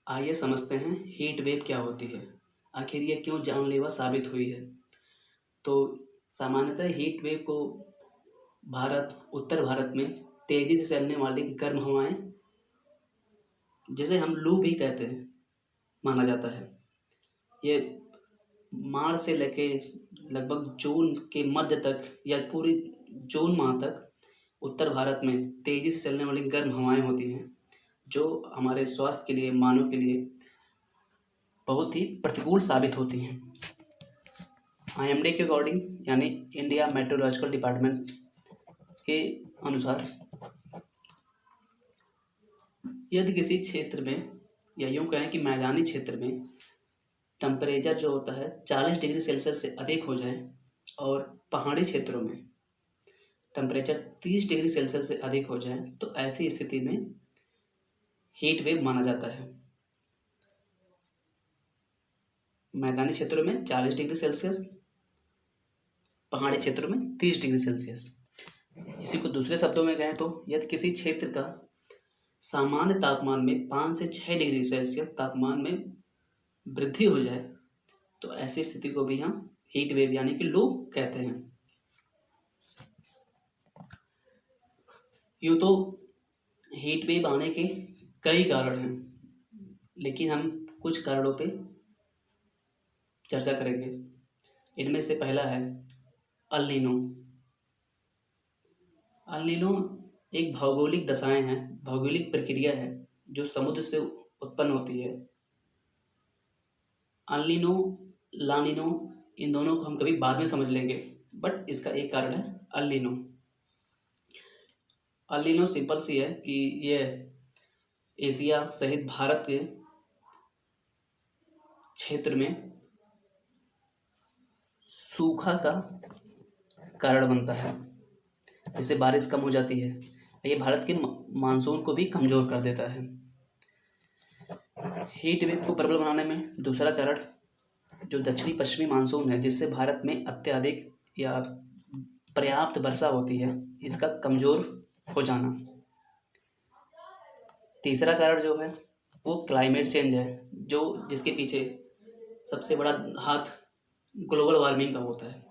आइए समझते हैं हीट वेव क्या होती है, आखिर ये क्यों जानलेवा साबित हुई है। तो सामान्यतः हीट वेव को उत्तर भारत में तेज़ी से चलने वाली गर्म हवाएं, जिसे हम लू भी कहते हैं, माना जाता है। ये मार्च से लेके लगभग जून के मध्य तक या पूरी जून माह तक उत्तर भारत में तेज़ी से चलने वाली गर्म हवाएं होती हैं, जो हमारे स्वास्थ्य के लिए, मानव के लिए बहुत ही प्रतिकूल साबित होती हैं। IMD के अकॉर्डिंग, यानी इंडिया मेट्रोलॉजिकल डिपार्टमेंट के अनुसार, यदि किसी क्षेत्र में, या यूँ कहें कि मैदानी क्षेत्र में टेम्परेचर जो होता है 40 डिग्री सेल्सियस से अधिक हो जाए और पहाड़ी क्षेत्रों में टेम्परेचर 30 डिग्री सेल्सियस से अधिक हो जाए, तो ऐसी स्थिति में हीट वेव माना जाता है। मैदानी क्षेत्रों में 40 डिग्री सेल्सियस, पहाड़ी क्षेत्रों में 30 डिग्री सेल्सियस। इसी को दूसरे शब्दों में कहें तो यदि किसी क्षेत्र का सामान्य तापमान में 5 से 6 डिग्री सेल्सियस तापमान में वृद्धि हो जाए, तो ऐसी स्थिति को भी हम हीट वेव यानी कि लू कहते हैं। यूँ तो हीट वेव आने के कई कारण हैं, लेकिन हम कुछ कारणों पे चर्चा करेंगे। इनमें से पहला है अल नीनो। अल नीनो एक भौगोलिक दशाएं हैं, भौगोलिक प्रक्रिया है जो समुद्र से उत्पन्न होती है। अल नीनो, ला नीनो, इन दोनों को हम कभी बाद में समझ लेंगे, बट इसका एक कारण है El Nino. El Nino simple सी है कि ये एशिया सहित भारत के क्षेत्र में सूखा का कारण बनता है, जिससे बारिश कम हो जाती है। ये भारत के मानसून को भी कमज़ोर कर देता है। हीट वेव को प्रबल बनाने में दूसरा कारण जो दक्षिणी पश्चिमी मानसून है, जिससे भारत में अत्यधिक या पर्याप्त वर्षा होती है, इसका कमज़ोर हो जाना। तीसरा कारण जो है वो क्लाइमेट चेंज है, जो जिसके पीछे सबसे बड़ा हाथ ग्लोबल वार्मिंग का होता है।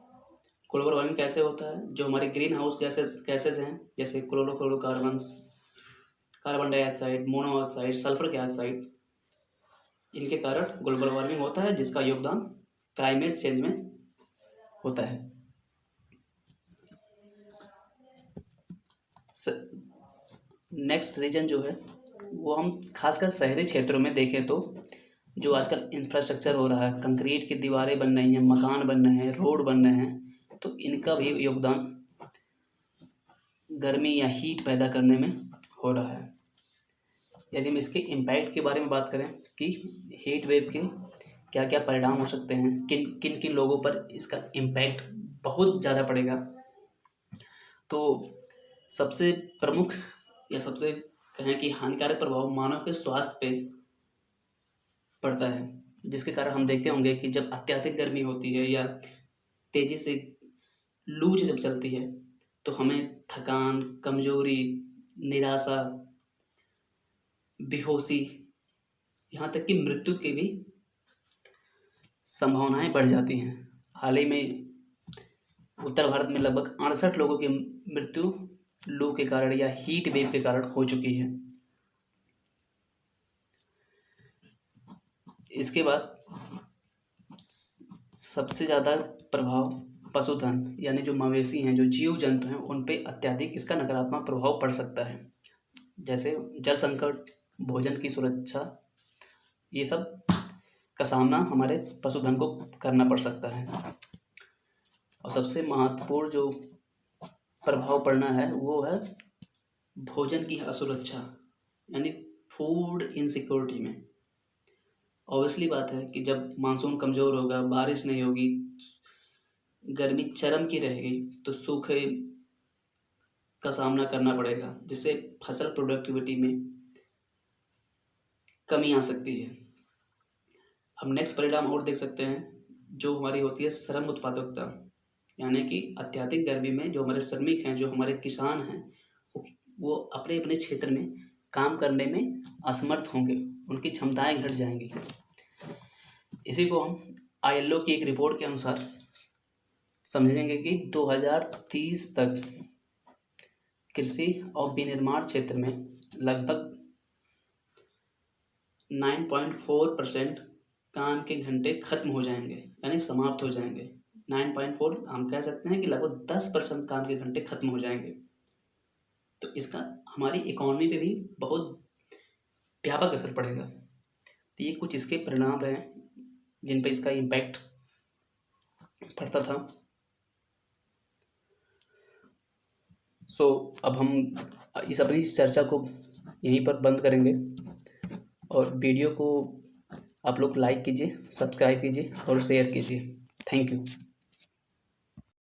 ग्लोबल वार्मिंग कैसे होता है? जो हमारे ग्रीन हाउस गैसेस हैं, जैसे chlorofluorocarbons, carbon dioxide, monoxide, sulphur dioxide, इनके कारण ग्लोबल वार्मिंग होता है, जिसका योगदान क्लाइमेट चेंज में होता है। नेक्स्ट रीजन जो है वो हम खासकर शहरी क्षेत्रों में देखें तो जो आजकल इंफ्रास्ट्रक्चर हो रहा है, कंक्रीट की दीवारें बन रही हैं, मकान बन रहे हैं, रोड बन रहे हैं, तो इनका भी योगदान गर्मी या हीट पैदा करने में हो रहा है। यदि हम इसके इम्पैक्ट के बारे में बात करें कि हीट वेव के क्या क्या परिणाम हो सकते हैं, किन किन किन लोगों पर इसका इम्पैक्ट बहुत ज़्यादा पड़ेगा, तो सबसे प्रमुख या सबसे कहें कि हानिकारक प्रभाव मानव के स्वास्थ्य पे पड़ता है, जिसके कारण हम देखते होंगे कि जब अत्यधिक गर्मी होती है या तेज़ी से लू जब चलती है, तो हमें थकान, कमज़ोरी, निराशा, बेहोशी, यहाँ तक कि मृत्यु की भी संभावनाएं बढ़ जाती हैं। हाल ही में उत्तर भारत में लगभग 68 लोगों की मृत्यु लू के कारण या हीट वेव के कारण हो चुकी है। इसके बाद सबसे ज़्यादा प्रभाव पशुधन यानी जो मवेशी हैं, जो जीव जंतु हैं, उन पे अत्यधिक इसका नकारात्मक प्रभाव पड़ सकता है, जैसे जल संकट, भोजन की सुरक्षा, ये सब का सामना हमारे पशुधन को करना पड़ सकता है। और सबसे महत्वपूर्ण जो प्रभाव पड़ना है वो है भोजन की असुरक्षा, यानी फूड इनसिक्योरिटी में। ऑब्वियसली बात है कि जब मानसून कमज़ोर होगा, बारिश नहीं होगी, गर्मी चरम की रहेगी, तो सूखे का सामना करना पड़ेगा, जिससे फसल प्रोडक्टिविटी में कमी आ सकती है। हम नेक्स्ट परिणाम और देख सकते हैं, जो हमारी होती है श्रम उत्पादकता, यानी कि अत्यधिक गर्मी में जो हमारे श्रमिक हैं, जो हमारे किसान हैं, वो अपने अपने क्षेत्र में काम करने में असमर्थ होंगे, उनकी क्षमताएं घट जाएंगी। इसी को हम आईएलओ की एक रिपोर्ट के अनुसार समझेंगे कि 2030 तक कृषि और विनिर्माण क्षेत्र में लगभग 9.4% काम के घंटे खत्म हो जाएंगे, यानी समाप्त हो जाएंगे। 9.4 हम कह सकते हैं कि लगभग 10% काम के घंटे खत्म हो जाएंगे। तो इसका हमारी इकोनॉमी पे भी बहुत व्यापक असर पड़ेगा। तो ये कुछ इसके परिणाम रहे जिन पे इसका इम्पैक्ट पड़ता था। अब हम इस अपनी इस चर्चा को यहीं पर बंद करेंगे और वीडियो को आप लोग लाइक कीजिए, सब्सक्राइब कीजिए और शेयर कीजिए। Thank you.